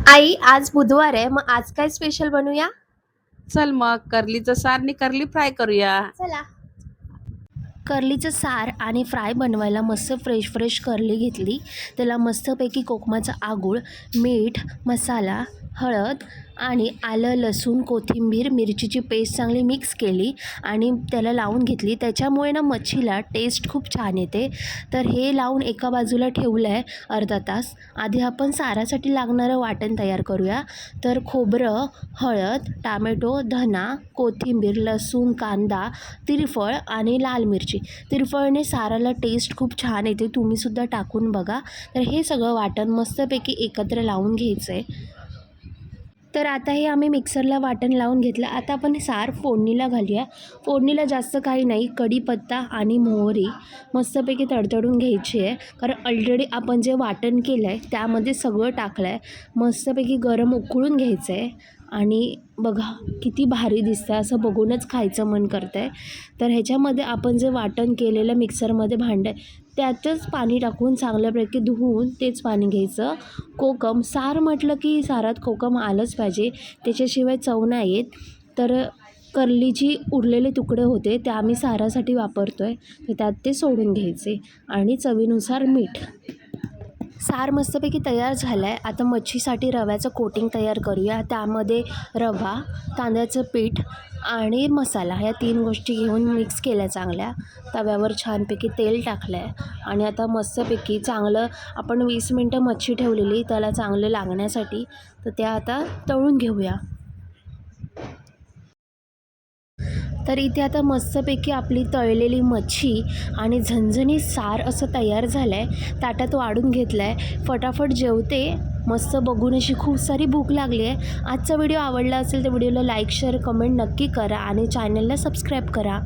आई आज बुधवार आहे, मग आज काय स्पेशल बनवूया? चल मग करलीचं सार आणि करली फ्राय करूया. चला. करलीचं सार आणि फ्राय बनवायला मस्त फ्रेश फ्रेश करली घेतली. त्याला मस्तपैकी कोकमाचा आगूळ, मीठ, मसाला, हळद आणि आलं, लसूण, कोथिंबीर, मिरचीची पेस्ट चांगली मिक्स केली आणि त्याला लावून घेतली. त्याच्यामुळे ना मच्छीला टेस्ट खूप छान येते. तर हे लावून एका बाजूला ठेवलं आहे अर्धा तास. आधी आपण सारासाठी लागणारं वाटण तयार करूया. तर खोबरं, हळद, टामॅटो, धना, कोथिंबीर, लसूण, कांदा, तिरफळ आणि लाल मिरची. तिरफळने साराला टेस्ट खूप छान येते, तुम्हीसुद्धा टाकून बघा. तर हे सगळं वाटण मस्तपैकी एकत्र लावून घ्यायचं आहे. तर आता हे आम्ही मिक्सरला वाटण लावून घेतलं. आता आपण सार फोडणीला घालूया. फोडणीला जास्त काही नाही, कढीपत्ता आणि मोहरी मस्तपैकी तडतडून घ्यायची आहे. कारण ऑलरेडी आपण जे वाटण केलं आहे त्यामध्ये सगळं टाकलं आहे. मस्तपैकी गरम उकळून घ्यायचं आहे आणि बघा किती भारी दिसतं, असं बघूनच खायचं मन करतं आहे. तर ह्याच्यामध्ये आपण जे वाटण केलेलं मिक्सरमध्ये भांडं त्यातच पाणी टाकून चांगल्यापैकी धुवून तेच पाणी घ्यायचं. कोकम सार म्हटलं की सारात कोकम आलंच पाहिजे, त्याच्याशिवाय चव नाही येत. तर करलीची उरलेले तुकडे होते ते आम्ही सारासाठी वापरतो आहे, तर त्यात ते सोडून घ्यायचे आणि चवीनुसार मीठ. सार मस्तपैकी तयार झालं आहे. आता मच्छीसाठी रव्याचं कोटिंग तयार करूया. त्यामध्ये रवा, तांदळाचं पीठ आणि मसाला ह्या 3 गोष्टी घेऊन मिक्स केल्या चांगल्या. तव्यावर छानपैकी तेल टाकलं आहे आणि आता मस्तपैकी चांगलं आपण 20 मिनटं मच्छी ठेवलेली त्याला चांगलं लागण्यासाठी, तर त्या आता तळून घेऊया. तर इथे आता मस्तपैकी आपली तळलेली मच्छी आणि झणझणीत सार असं तयार झालं आहे. ताटात वाढून घेतलं आहे. फटाफट जेवते. मस्त बघून अशी खूप सारी भूक लागली आहे. आजचा व्हिडिओ आवडला असेल तर व्हिडिओला लाईक, शेअर, कमेंट नक्की करा आणि चॅनलला सबस्क्राईब करा.